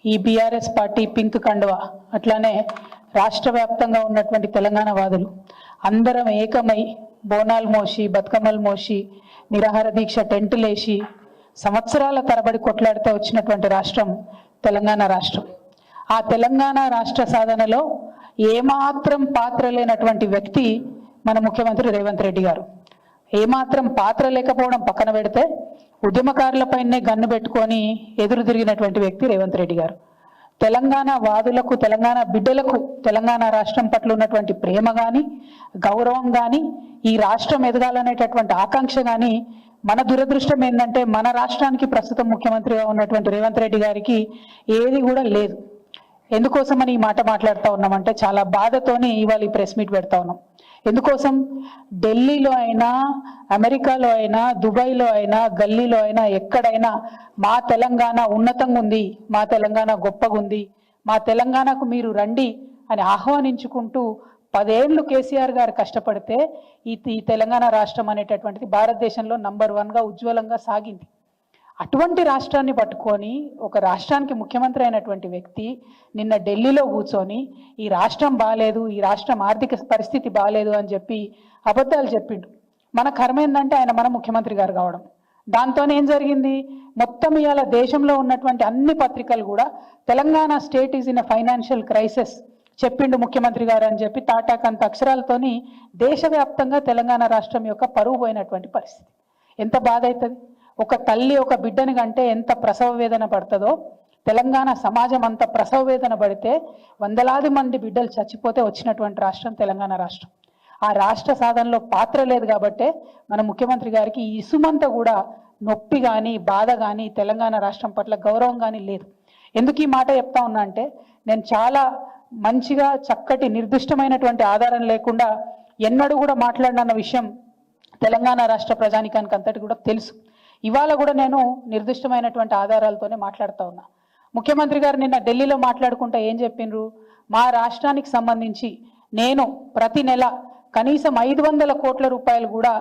ఈ BRS party pink కండువా అట్లానే రాష్ట్ర వ్యాప్తంగా ఉన్నటువంటి తెలంగాణ వాదులు అందరం ఏకమై బోనాలు మోసి బతుకమ్మలు మోసి నిరాహార దీక్ష టెంటులేసి సంవత్సరాల తరబడి కొట్లాడుతూ వచ్చినటువంటి రాష్ట్రం తెలంగాణ రాష్ట్రం. ఆ తెలంగాణ రాష్ట్ర సాధనలో ఏమాత్రం పాత్ర లేనటువంటి వ్యక్తి మన ముఖ్యమంత్రి రేవంత్ రెడ్డి గారు. ఏమాత్రం పాత్ర లేకపోవడం పక్కన పెడితే ఉద్యమకారులపైనే గన్ను పెట్టుకొని ఎదురు తిరిగినటువంటి వ్యక్తి రేవంత్ రెడ్డి గారు. తెలంగాణ వాదులకు, తెలంగాణ బిడ్డలకు తెలంగాణ రాష్ట్రం పట్ల ఉన్నటువంటి ప్రేమ కానీ, గౌరవం కానీ, ఈ రాష్ట్రం ఎదగాలనేటటువంటి ఆకాంక్ష కానీ, మన దురదృష్టం ఏంటంటే మన రాష్ట్రానికి ప్రస్తుతం ముఖ్యమంత్రిగా ఉన్నటువంటి రేవంత్ రెడ్డి గారికి ఏది కూడా లేదు. ఎందుకోసమని ఈ మాట మాట్లాడుతూ ఉన్నామంటే చాలా బాధతోని ఇవాళ ఈ ప్రెస్ మీట్ పెడతా ఉన్నాం. ఎందుకోసం? ఢిల్లీలో అయినా, అమెరికాలో అయినా, దుబాయ్లో అయినా, గల్లీలో అయినా, ఎక్కడైనా మా తెలంగాణ ఉన్నతంగా ఉంది, మా తెలంగాణ గొప్పగా ఉంది, మా తెలంగాణకు మీరు రండి అని ఆహ్వానించుకుంటూ 10 ఏళ్ళు కేసీఆర్ గారు కష్టపడితే ఈ తెలంగాణ రాష్ట్రం అనేటటువంటిది భారతదేశంలో నంబర్ 1గా ఉజ్వలంగా సాగింది. అటువంటి రాష్ట్రాన్ని పట్టుకొని ఒక రాష్ట్రానికి ముఖ్యమంత్రి అయినటువంటి వ్యక్తి నిన్న ఢిల్లీలో కూర్చొని ఈ రాష్ట్రం బాగాలేదు, ఈ రాష్ట్రం ఆర్థిక పరిస్థితి బాగాలేదు అని చెప్పి అబద్ధాలు చెప్పిండు. మన కర్మ ఏంటంటే ఆయన మన ముఖ్యమంత్రి గారు కావడం. దాంతోనే ఏం జరిగింది? మొత్తం ఇవాళ దేశంలో ఉన్నటువంటి అన్ని పత్రికలు కూడా Telangana state is in a financial crisis చెప్పిండు ముఖ్యమంత్రి గారు అని చెప్పి తాటాకంత అక్షరాలతోని దేశవ్యాప్తంగా తెలంగాణ రాష్ట్రం యొక్క పరువు పోయినటువంటి పరిస్థితి. ఎంత బాధ అవుతుంది? ఒక తల్లి ఒక బిడ్డని కంటే ఎంత ప్రసవ వేదన పడుతుందో తెలంగాణ సమాజం అంత ప్రసవ వేదన పడితే వందలాది మంది బిడ్డలు చచ్చిపోతే వచ్చినటువంటి రాష్ట్రం తెలంగాణ రాష్ట్రం. ఆ రాష్ట్ర సాధనలో పాత్ర లేదు కాబట్టే మన ముఖ్యమంత్రి గారికి ఇసుమంతా కూడా నొప్పి కానీ, బాధ కానీ, తెలంగాణ రాష్ట్రం పట్ల గౌరవం కానీ లేదు. ఎందుకు ఈ మాట చెప్తా ఉన్నా అంటే నేను చాలా మంచిగా చక్కటి నిర్దిష్టమైనటువంటి ఆధారం లేకుండా ఎన్నడూ కూడా మాట్లాడిన విషయం తెలంగాణ రాష్ట్ర ప్రజానికానికి అంతటి కూడా తెలుసు. ఇవాళ కూడా నేను నిర్దిష్టమైనటువంటి ఆధారాలతోనే మాట్లాడుతూ ఉన్నా. ముఖ్యమంత్రి గారు నిన్న ఢిల్లీలో మాట్లాడుకుంటా ఏం చెప్పిండ్రు? మా రాష్ట్రానికి సంబంధించి నేను ప్రతి నెల కనీసం 500 కోట్ల రూపాయలు కూడా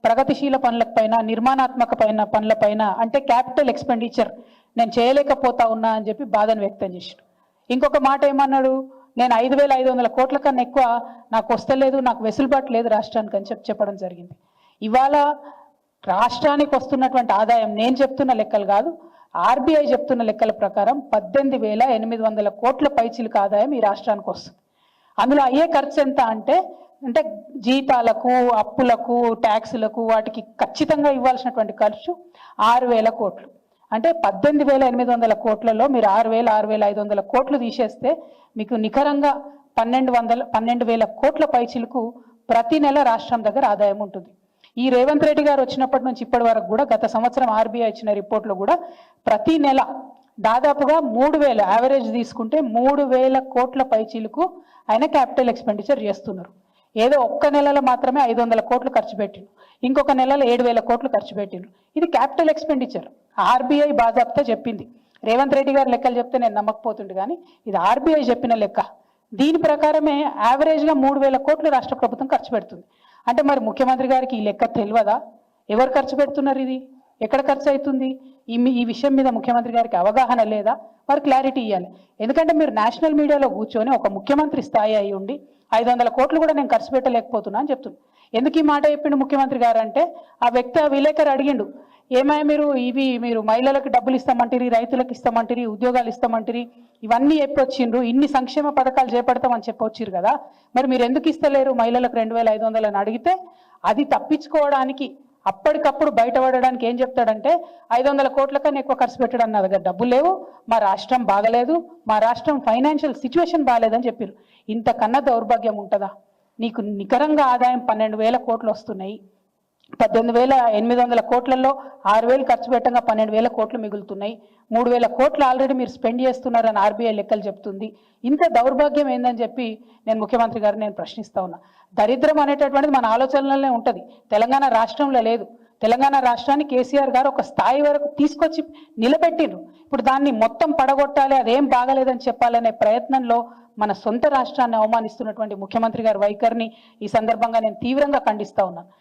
ప్రగతిశీల పనులపైన, నిర్మాణాత్మక పనులపైన అంటే క్యాపిటల్ ఎక్స్పెండిచర్ నేను చేయలేకపోతా ఉన్నా అని చెప్పి బాధను వ్యక్తం చేశాడు. ఇంకొక మాట ఏమన్నాడు? నేను 5,500 కోట్ల కన్నా ఎక్కువ నాకు వస్తలేదు, నాకు వెసులుబాటు లేదు రాష్ట్రానికి అని చెప్పడం జరిగింది. ఇవాళ రాష్ట్రానికి వస్తున్నటువంటి ఆదాయం నేను చెప్తున్న లెక్కలు కాదు, ఆర్బీఐ చెప్తున్న లెక్కల ప్రకారం 18,800 కోట్ల పైచిలకు ఆదాయం ఈ రాష్ట్రానికి వస్తుంది. అందులో అయ్యే ఖర్చు ఎంత అంటే జీతాలకు, అప్పులకు, ట్యాక్సులకు, వాటికి ఖచ్చితంగా ఇవ్వాల్సినటువంటి ఖర్చు 6,000 కోట్లు. అంటే 18,800 కోట్లలో మీరు 6,500 కోట్లు తీసేస్తే మీకు నికరంగా 12,000 కోట్ల పైచిలకు ప్రతి నెల రాష్ట్రం దగ్గర ఆదాయం ఉంటుంది. ఈ రేవంత్ రెడ్డి గారు వచ్చినప్పటి నుంచి ఇప్పటి వరకు కూడా గత సంవత్సరం ఆర్బీఐ ఇచ్చిన రిపోర్ట్లో కూడా ప్రతి నెల దాదాపుగా 3,000 యావరేజ్ తీసుకుంటే 3,000 కోట్ల పైచీలకు ఆయన క్యాపిటల్ ఎక్స్పెండిచర్ చేస్తున్నారు. ఏదో ఒక్క నెలలో మాత్రమే 500 కోట్లు ఖర్చు పెట్టిండు, ఇంకొక నెలలో 7,000 కోట్లు ఖర్చు పెట్టిండు. ఇది క్యాపిటల్ ఎక్స్పెండిచర్. ఆర్బీఐ బాజాప్తా చెప్పింది. రేవంత్ రెడ్డి గారు లెక్కలు చెప్తే నేను నమ్మకపోతుండే, కానీ ఇది ఆర్బీఐ చెప్పిన లెక్క. దీని ప్రకారమే యావరేజ్గా 3,000 కోట్లు రాష్ట్ర ప్రభుత్వం ఖర్చు పెడుతుంది. అంటే మరి ముఖ్యమంత్రి గారికి ఈ లెక్క తెలియదా? ఎవరు ఖర్చు పెడుతున్నారు? ఇది ఎక్కడ ఖర్చు అవుతుంది? ఈ విషయం మీద ముఖ్యమంత్రి గారికి అవగాహన లేదా? వారు క్లారిటీ ఇవ్వాలి. ఎందుకంటే మీరు నేషనల్ మీడియాలో కూర్చొని ఒక ముఖ్యమంత్రి స్థాయి అయి ఉండి 500 కోట్లు కూడా నేను ఖర్చు పెట్టలేకపోతున్నా అని చెప్తున్నాను. ఎందుకు ఈ మాట చెప్పిండు ముఖ్యమంత్రి గారు అంటే ఆ వ్యక్తి, ఆ విలేకరు అడిగిండు, ఏమైనా మీరు మహిళలకు డబ్బులు ఇస్తామంటారు, రైతులకు ఇస్తామంటారు, ఉద్యోగాలు ఇస్తామంటారు, ఇవన్నీ చెప్పొచ్చిండ్రు, ఇన్ని సంక్షేమ పథకాలు చేపడతామని చెప్పొచ్చిరు కదా, మరి మీరు ఎందుకు ఇస్తలేరు మహిళలకు 2,500 అని అడిగితే అది తప్పించుకోవడానికి అప్పటికప్పుడు బయటపడడానికి ఏం చెప్తాడంటే 500 కోట్ల కన్నా ఎక్కువ ఖర్చు పెట్టడం నా దగ్గర డబ్బులు లేవు, మా రాష్ట్రం బాగలేదు, మా రాష్ట్రం ఫైనాన్షియల్ సిచ్యువేషన్ బాగాలేదని చెప్పారు. ఇంతకన్నా దౌర్భాగ్యం ఉంటుందా? నీకు నికరంగా ఆదాయం 12,000 కోట్లు వస్తున్నాయి, 18,800 కోట్లలో 6,000 ఖర్చు పెట్టంగా 12,000 కోట్లు మిగులుతున్నాయి, 3,000 కోట్లు ఆల్రెడీ మీరు స్పెండ్ చేస్తున్నారని ఆర్బీఐ లెక్కలు చెప్తుంది. ఇంత దౌర్భాగ్యం ఏందని చెప్పి నేను ముఖ్యమంత్రి గారిని నేను ప్రశ్నిస్తా ఉన్నా. దరిద్రం అనేటటువంటిది మన ఆలోచనలోనే ఉంటుంది, తెలంగాణ రాష్ట్రంలో లేదు. తెలంగాణ రాష్ట్రాన్ని కేసీఆర్ గారు ఒక స్థాయి వరకు తీసుకొచ్చి నిలబెట్టిండ్రు. ఇప్పుడు దాన్ని మొత్తం పడగొట్టాలి, అదేం బాగలేదని చెప్పాలనే ప్రయత్నంలో మన సొంత రాష్ట్రాన్ని అవమానిస్తున్నటువంటి ముఖ్యమంత్రి గారి వైఖరిని ఈ సందర్భంగా నేను తీవ్రంగా ఖండిస్తా ఉన్నాను.